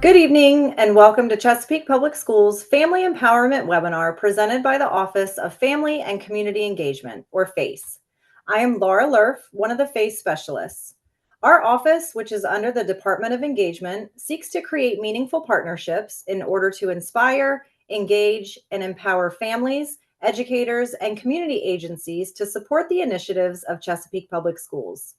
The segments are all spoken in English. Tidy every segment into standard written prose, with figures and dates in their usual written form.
Good evening and welcome to Chesapeake Public Schools Family Empowerment Webinar presented by the Office of Family and Community Engagement, or FACE. I am Laura Lerf, one of the FACE specialists. Our office, which is under the Department of Engagement, seeks to create meaningful partnerships in order to inspire, engage, and empower families, educators, and community agencies to support the initiatives of Chesapeake Public Schools.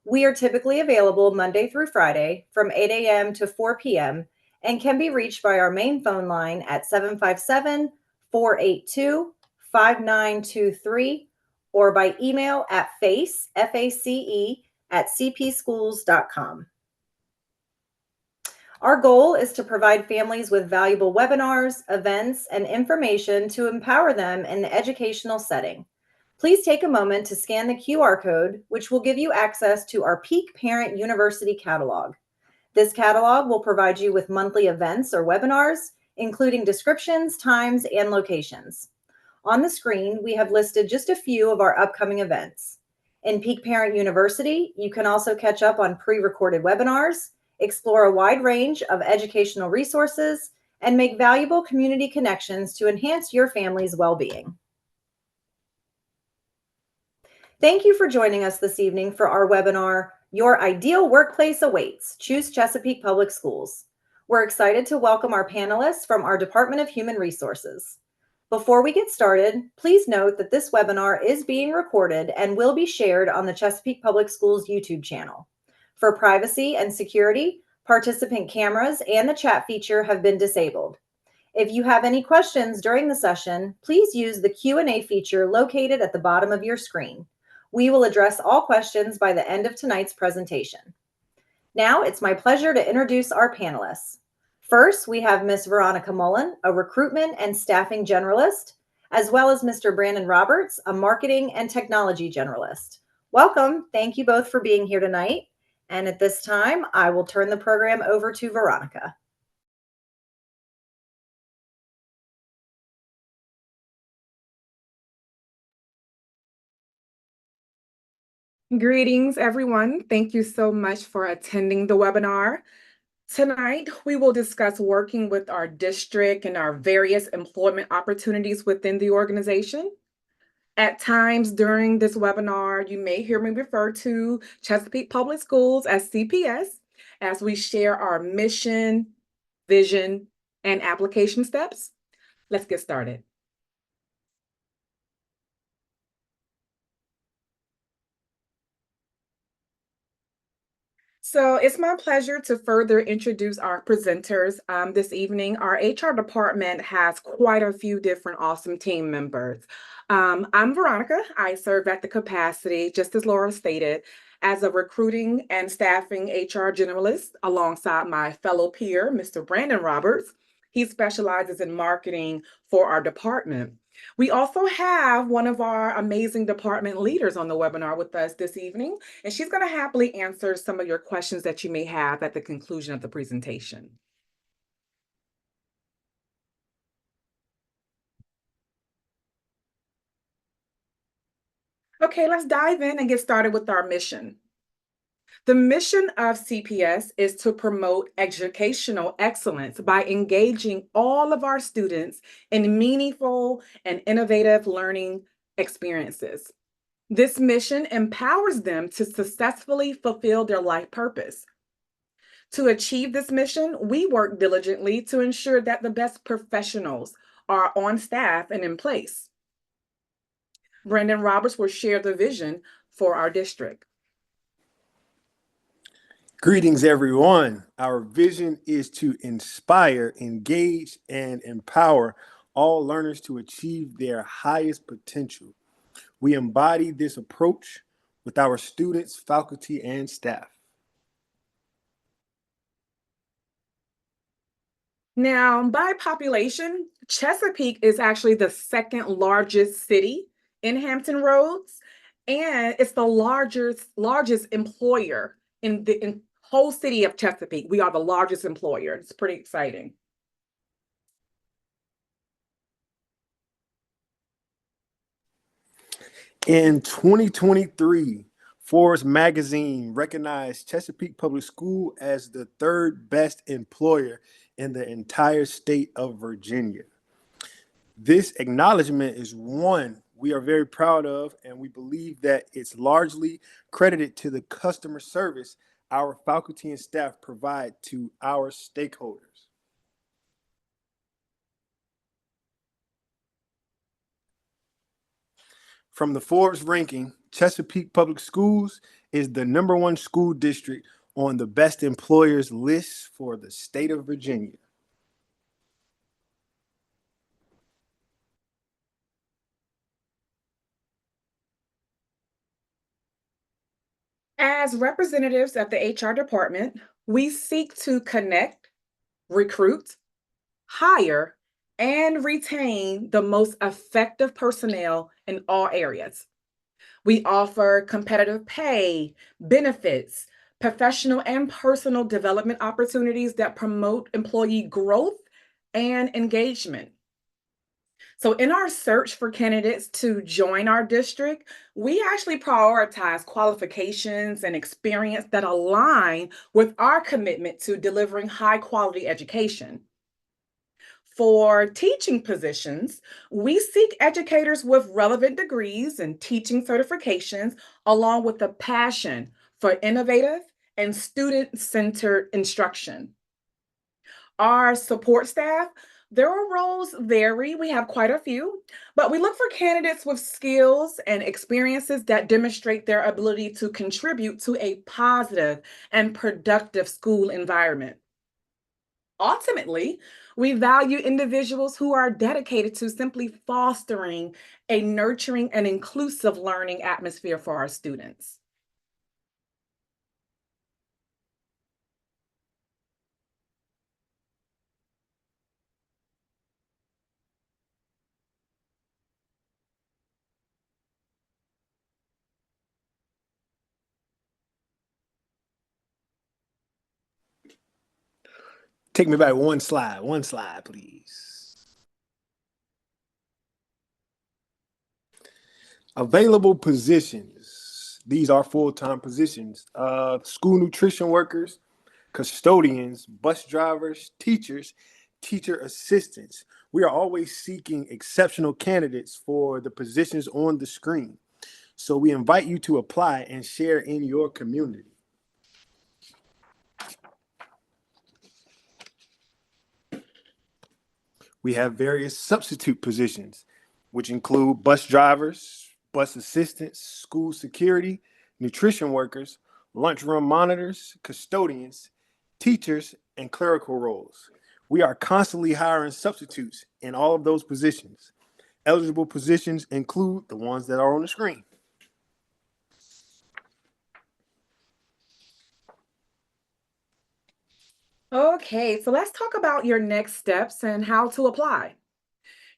We are typically available Monday through Friday from 8 a.m. to 4 p.m. and can be reached by our main phone line at 757-482-5923 or by email at face, F-A-C-E, at cpschools.com. Our goal is to provide families with valuable webinars, events, and information to empower them in the educational setting. Please take a moment to scan the QR code, which will give you access to our Peak Parent University catalog. This catalog will provide you with monthly events or webinars, including descriptions, times, and locations. On the screen, we have listed just a few of our upcoming events. In Peak Parent University, you can also catch up on pre-recorded webinars, explore a wide range of educational resources, and make valuable community connections to enhance your family's well-being. Thank you for joining us this evening for our webinar, Your Ideal Workplace Awaits. Choose Chesapeake Public Schools. We're excited to welcome our panelists from our Department of Human Resources. Before we get started, please note that this webinar is being recorded and will be shared on the Chesapeake Public Schools YouTube channel. For privacy and security, participant cameras and the chat feature have been disabled. If you have any questions during the session, please use the Q&A feature located at the bottom of your screen. We will address all questions by the end of tonight's presentation. Now it's my pleasure to introduce our panelists. First, we have Ms. Veronica Mullen, a recruitment and staffing generalist, as well as Mr. Brandon Roberts, a marketing and technology generalist. Welcome. Thank you both for being here tonight. And at this time, I will turn the program over to Veronica. Greetings, everyone. Thank you so much for attending the webinar. Tonight, we will discuss working with our district and our various employment opportunities within the organization. At times during this webinar, you may hear me refer to Chesapeake Public Schools as CPS as we share our mission, vision, and application steps. Let's get started. So it's my pleasure to further introduce our presenters this evening. Our HR department has quite a few different awesome team members. I'm Veronica. I serve at the capacity, just as Laura stated, as a recruiting and staffing HR generalist alongside my fellow peer, Mr. Brandon Roberts. He specializes in marketing for our department. We also have one of our amazing department leaders on the webinar with us this evening, and she's going to happily answer some of your questions that you may have at the conclusion of the presentation. Okay, let's dive in and get started with our mission. The mission of CPS is to promote educational excellence by engaging all of our students in meaningful and innovative learning experiences. This mission empowers them to successfully fulfill their life purpose. To achieve this mission, we work diligently to ensure that the best professionals are on staff and in place. Brandon Roberts will share the vision for our district. Greetings, everyone. Our vision is to inspire, engage, and empower all learners to achieve their highest potential. We embody this approach with our students, faculty, and staff. Now, by population, Chesapeake is actually the second largest city in Hampton Roads, and it's the largest employer in the whole city of Chesapeake. We are the largest employer. It's pretty exciting. In 2023, Forbes magazine recognized Chesapeake Public School as the third best employer in the entire state of Virginia. This acknowledgement is one we are very proud of, and we believe that it's largely credited to the customer service our faculty and staff provide to our stakeholders. From the Forbes ranking, Chesapeake Public Schools is the #1 school district on the best employers list for the state of Virginia. As representatives of the HR department, we seek to connect, recruit, hire, and retain the most effective personnel in all areas. We offer competitive pay, benefits, professional and personal development opportunities that promote employee growth and engagement. So, in our search for candidates to join our district, we actually prioritize qualifications and experience that align with our commitment to delivering high quality education. For teaching positions, we seek educators with relevant degrees and teaching certifications, along with a passion for innovative and student centered instruction. Our support staff, their roles vary. We have quite a few, but we look for candidates with skills and experiences that demonstrate their ability to contribute to a positive and productive school environment. Ultimately, we value individuals who are dedicated to simply fostering a nurturing and inclusive learning atmosphere for our students. Take me back one slide, please. Available positions. These are full-time positions. School nutrition workers, custodians, bus drivers, teachers, teacher assistants. We are always seeking exceptional candidates for the positions on the screen. So we invite you to apply and share in your community. We have various substitute positions, which include bus drivers, bus assistants, school security, nutrition workers, lunchroom monitors, custodians, teachers, and clerical roles. We are constantly hiring substitutes in all of those positions. Eligible positions include the ones that are on the screen. Okay, so let's talk about your next steps and how to apply.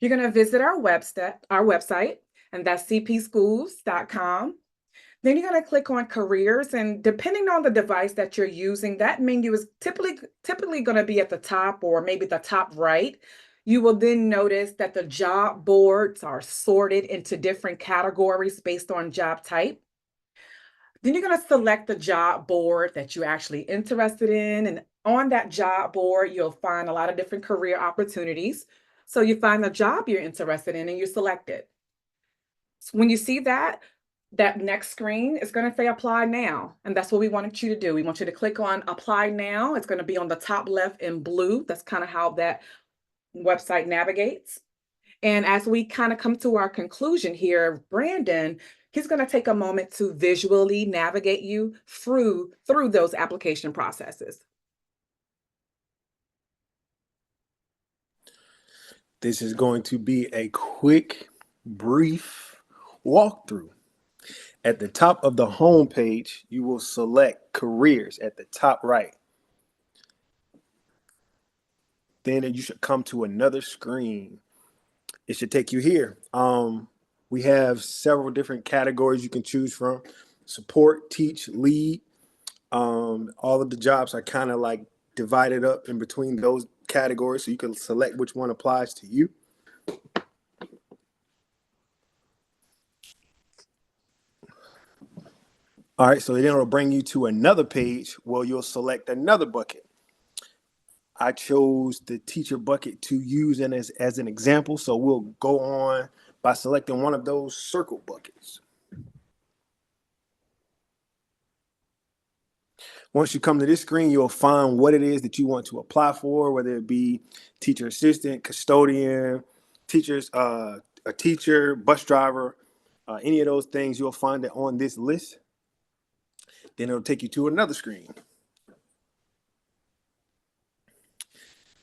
You're going to visit our website, and that's cpschools.com. Then you're going to click on careers, and depending on the device that you're using, that menu is typically going to be at the top or maybe the top right. You will then notice that the job boards are sorted into different categories based on job type. Then you're going to select the job board that you're actually interested in. And on that job board, you'll find a lot of different career opportunities. So you find the job you're interested in and you select it. So when you see that next screen is going to say apply now. And that's what we wanted you to do. We want you to click on apply now. It's going to be on the top left in blue. That's kind of how that website navigates. And as we kind of come to our conclusion here, Brandon, he's going to take a moment to visually navigate you through those application processes. This is going to be a quick, brief walkthrough. At the top of the home page, you will select careers at the top right. Then you should come to another screen. It should take you here. We have several different categories you can choose from: support, teach, lead. All of the jobs are kind of like divided up in between those categories, so you can select which one applies to you. All right, so then it'll bring you to another page where you'll select another bucket. I chose the teacher bucket to use as an example, so we'll go on by selecting one of those circle buckets. Once you come to this screen, you'll find what it is that you want to apply for, whether it be teacher assistant, custodian, a teacher, bus driver, any of those things, you'll find it on this list. Then it'll take you to another screen.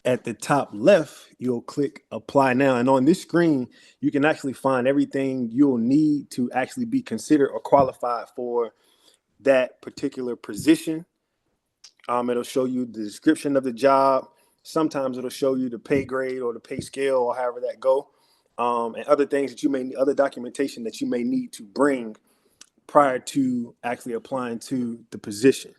At the top left, you'll click apply now. And on this screen, you can actually find everything you'll need to actually be considered or qualified for that particular position. It'll show you the description of the job. Sometimes it'll show you the pay grade or the pay scale or however that go. And other things that you may, other documentation that you may need to bring prior to actually applying to the position.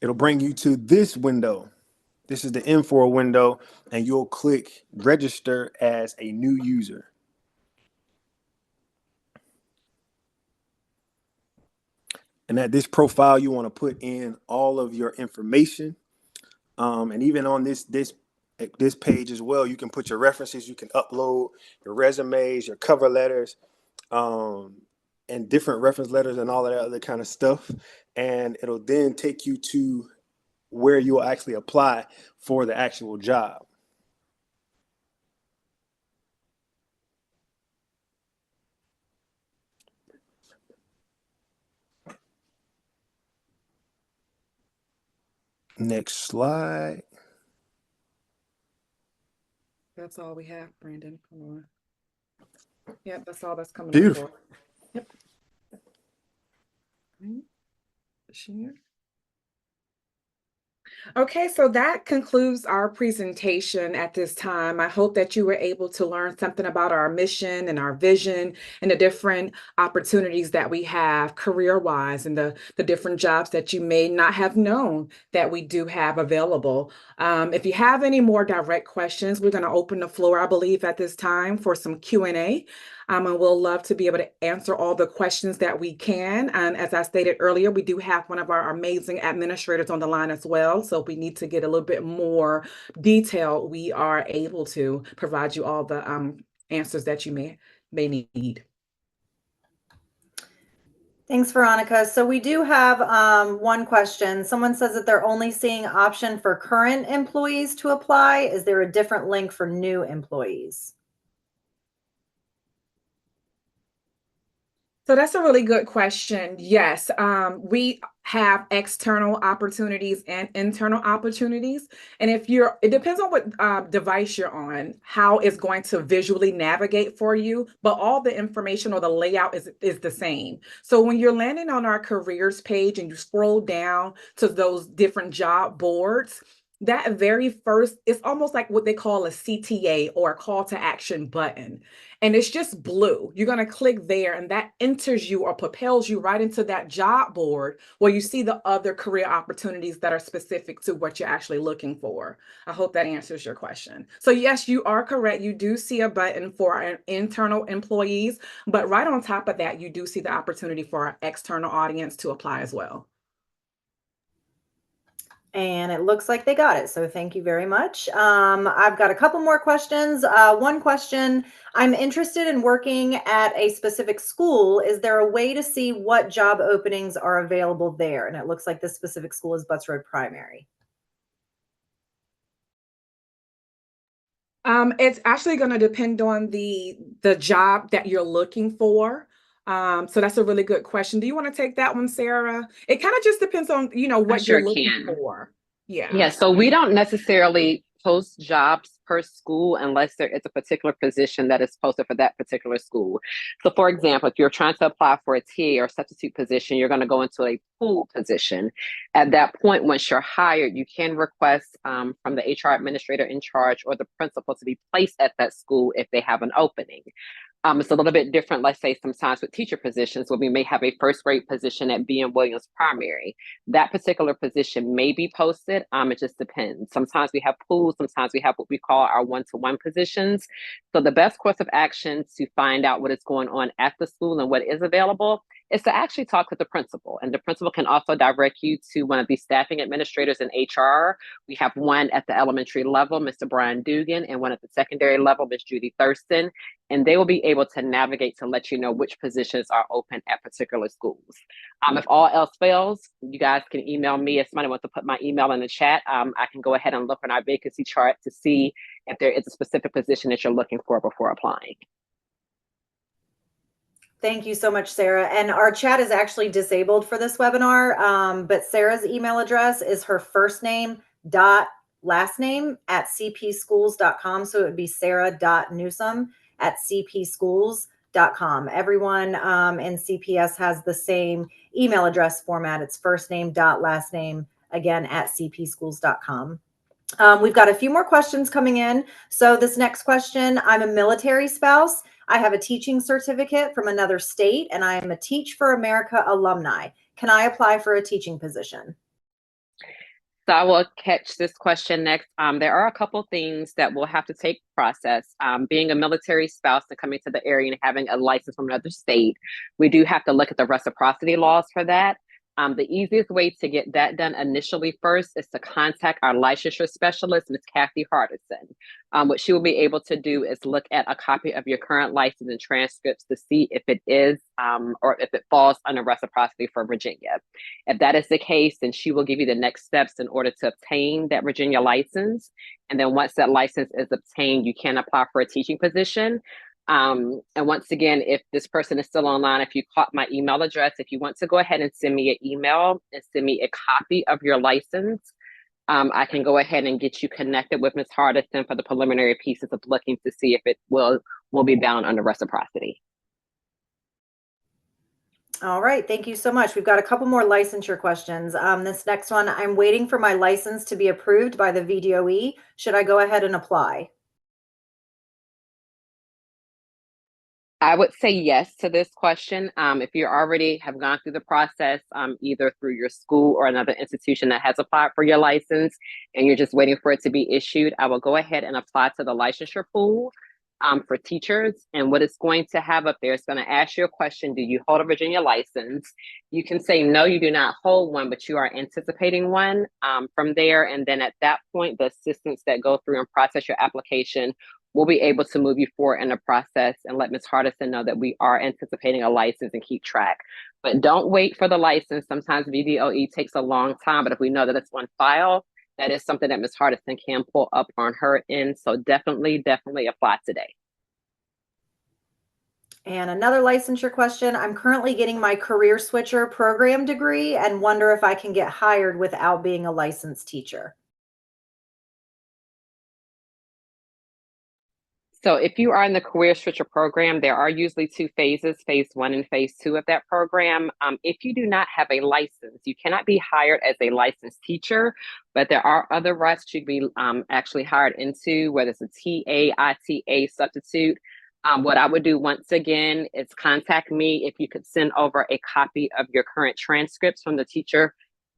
It'll bring you to this window. This is the N4 window, and you'll click register as a new user. And at this profile, you want to put in all of your information. And even on this page as well, you can put your references, you can upload your resumes, your cover letters, and different reference letters and all of that other kind of stuff. And it'll then take you to where you'll actually apply for the actual job. Next slide. That's all we have, Brandon. Come on. Yep, that's all that's coming Beautiful. up for. Yep. Share. Okay, so that concludes our presentation at this time. I hope that you were able to learn something about our mission and our vision and the different opportunities that we have career-wise and the different jobs that you may not have known that we do have available. If you have any more direct questions, we're going to open the floor, I believe, at this time for some Q&A. And we'll love to be able to answer all the questions that we can. And as I stated earlier, we do have one of our amazing administrators on the line as well. So if we need to get a little bit more detail, we are able to provide you all the answers that you may need. Thanks, Veronica. So we do have one question. Someone says that they're only seeing option for current employees to apply. Is there a different link for new employees? So that's a really good question. Yes, we have external opportunities and internal opportunities. And it depends on what device you're on, how it's going to visually navigate for you, but all the information or the layout is the same. So when you're landing on our careers page and you scroll down to those different job boards, that very first, it's almost like what they call a CTA or a call to action button. And it's just blue. You're going to click there and that enters you or propels you right into that job board where you see the other career opportunities that are specific to what you're actually looking for. I hope that answers your question. So yes, you are correct. You do see a button for our internal employees, but right on top of that, you do see the opportunity for our external audience to apply as well. And it looks like they got it. So thank you very much. I've got a couple more questions. One question, I'm interested in working at a specific school. Is there a way to see what job openings are available there? And it looks like this specific school is Butts Road Primary. It's actually going to depend on the job that you're looking for. So that's a really good question. Do you want to take that one, Sarah? It kind of just depends on, what you're looking for. Yeah. So we don't necessarily post jobs per school unless there is a particular position that is posted for that particular school. So for example, if you're trying to apply for a TA or substitute position, you're going to go into a pool position. At that point, once you're hired, you can request from the HR administrator in charge or the principal to be placed at that school if they have an opening. It's a little bit different, let's say, sometimes with teacher positions where we may have a first grade position at B.M. Williams Primary. That particular position may be posted. It just depends. Sometimes we have pools, sometimes we have what we call our one-to-one positions. So the best course of action to find out what is going on at the school and what is available is to actually talk with the principal. And the principal can also direct you to one of the staffing administrators in HR. We have one at the elementary level, Mr. Brian Dugan, and one at the secondary level, Ms. Judy Thurston. And they will be able to navigate to let you know which positions are open at particular schools. If all else fails, you guys can email me. If somebody wants to put my email in the chat, I can go ahead and look on our vacancy chart to see if there is a specific position that you're looking for before applying. Thank you so much, Sarah. And our chat is actually disabled for this webinar, but Sarah's email address is her first name dot last name at cpschools.com. So it would be sarah.newsome@cpschools.com. Everyone in CPS has the same email address format. It's first name dot last name, again, at cpschools.com. We've got a few more questions coming in. So this next question, I'm a military spouse. I have a teaching certificate from another state, and I am a Teach for America alumni. Can I apply for a teaching position? So I will catch this question next. There are a couple things that will have to take process. Being a military spouse and coming to the area and having a license from another state, we do have to look at the reciprocity laws for that. The easiest way to get that done initially first is to contact our licensure specialist, Ms. Kathy Hardison. What she will be able to do is look at a copy of your current license and transcripts to see if it is or if it falls under reciprocity for Virginia. If that is the case, then she will give you the next steps in order to obtain that Virginia license. And then once that license is obtained, you can apply for a teaching position. And once again, if this person is still online, if you caught my email address, if you want to go ahead and send me an email and send me a copy of your license, I can go ahead and get you connected with Ms. Hardison for the preliminary pieces of looking to see if it will be bound under reciprocity. All right, thank you so much. We've got a couple more licensure questions. This next one, I'm waiting for my license to be approved by the VDOE. Should I go ahead and apply? I would say yes to this question. If you already have gone through the process, either through your school or another institution that has applied for your license, and you're just waiting for it to be issued, I will go ahead and apply to the licensure pool for teachers. And what it's going to have up there is going to ask you a question: do you hold a Virginia license? You can say no, you do not hold one, but you are anticipating one from there. And then at that point, the assistants that go through and process your application we'll be able to move you forward in the process and let Ms. Hardison know that we are anticipating a license and keep track. But don't wait for the license. Sometimes VDOE takes a long time, but if we know that it's on file, that is something that Ms. Hardison can pull up on her end. So definitely apply today. And another licensure question. I'm currently getting my career switcher program degree and wonder if I can get hired without being a licensed teacher. So if you are in the Career Switcher program, there are usually two phases, phase 1 and phase 2 of that program. If you do not have a license, you cannot be hired as a licensed teacher, but there are other routes you can be actually hired into, whether it's a TA, ITA substitute. What I would do once again is contact me if you could send over a copy of your current transcripts from the teacher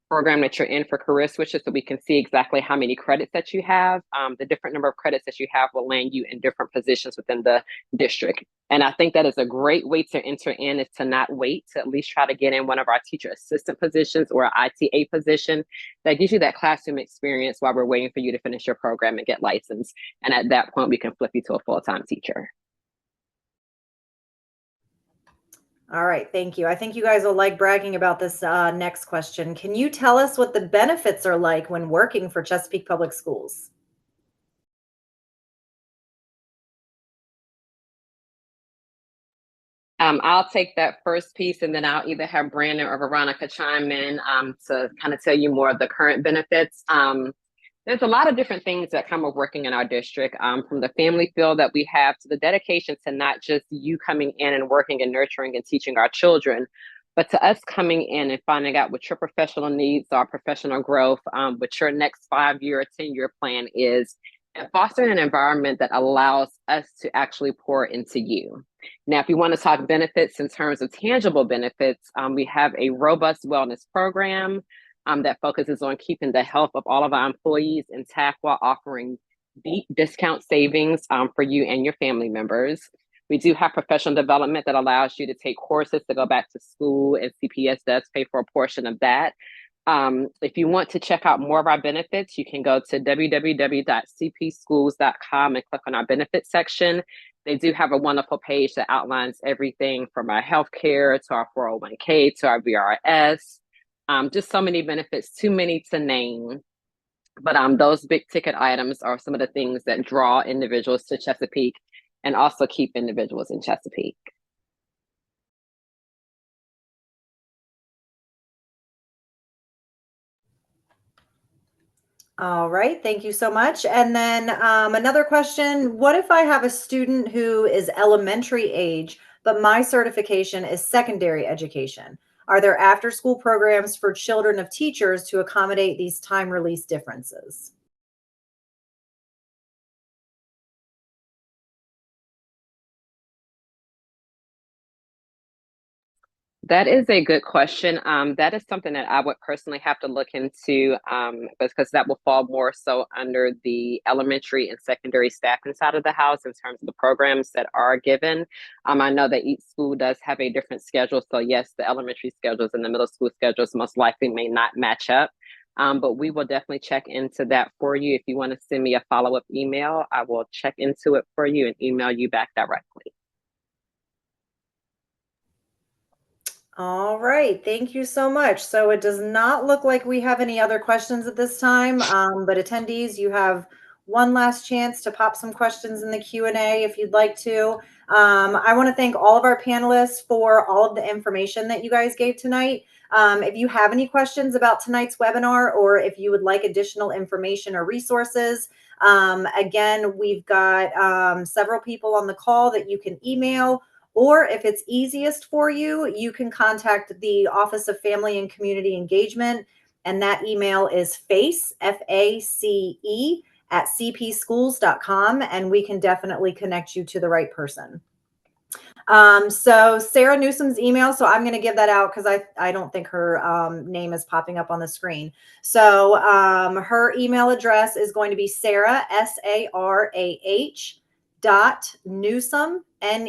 program that you're in for career switches so we can see exactly how many credits that you have. The different number of credits that you have will land you in different positions within the district. And I think that is a great way to enter in, is to not wait, to at least try to get in one of our teacher assistant positions or an ITA position that gives you that classroom experience while we're waiting for you to finish your program and get licensed. And at that point, we can flip you to a full-time teacher. All right, thank you. I think you guys will like bragging about this next question. Can you tell us what the benefits are like when working for Chesapeake Public Schools? I'll take that first piece, and then I'll either have Brandon or Veronica chime in to kind of tell you more of the current benefits. There's a lot of different things that come with working in our district, from the family feel that we have to the dedication to not just you coming in and working and nurturing and teaching our children, but to us coming in and finding out what your professional needs are, professional growth, what your next 5-year or 10-year plan is, and fostering an environment that allows us to actually pour into you. Now, if you want to talk benefits in terms of tangible benefits, we have a robust wellness program that focuses on keeping the health of all of our employees intact while offering deep discount savings for you and your family members. We do have professional development that allows you to take courses to go back to school, and CPS does pay for a portion of that. If you want to check out more of our benefits, you can go to www.cpschools.com and click on our benefits section. They do have a wonderful page that outlines everything from our healthcare to our 401k to our VRS. Just so many benefits, too many to name. But those big ticket items are some of the things that draw individuals to Chesapeake and also keep individuals in Chesapeake. All right, thank you so much. And then another question, what if I have a student who is elementary age, but my certification is secondary education? Are there after-school programs for children of teachers to accommodate these time release differences? That is a good question. That is something that I would personally have to look into because that will fall more so under the elementary and secondary staffing side of the house in terms of the programs that are given. I know that each school does have a different schedule. So yes, the elementary schedules and the middle school schedules most likely may not match up. But we will definitely check into that for you. If you want to send me a follow-up email, I will check into it for you and email you back directly. All right, thank you so much. So it does not look like we have any other questions at this time, but attendees, you have one last chance to pop some questions in the Q&A if you'd like to. I want to thank all of our panelists for all of the information that you guys gave tonight. If you have any questions about tonight's webinar, or if you would like additional information or resources, again, we've got several people on the call that you can email. Or if it's easiest for you, you can contact the Office of Family and Community Engagement. And that email is FACE, F-A-C-E, at cpschools.com. And we can definitely connect you to the right person. So Sarah Newsom's email, so I'm going to give that out because I don't think her name is popping up on the screen. So her email address is going to be Sarah, S-A-R-A-H, .Newsome, Newsome,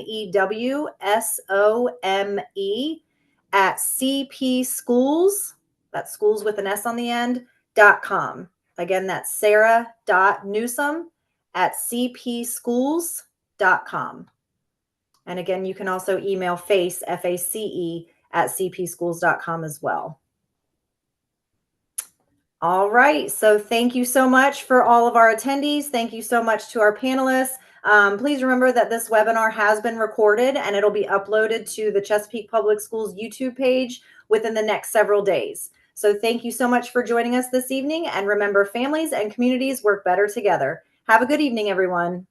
at cpschools, that's schools with an S on the end, .com. Again, that's sarah.newsome at cpschools.com. And again, you can also email FACE, F-A-C-E, at cpschools.com as well. All right, so thank you so much for all of our attendees. Thank you so much to our panelists. Please remember that this webinar has been recorded and it'll be uploaded to the Chesapeake Public Schools YouTube page within the next several days. So thank you so much for joining us this evening. And remember, families and communities work better together. Have a good evening, everyone.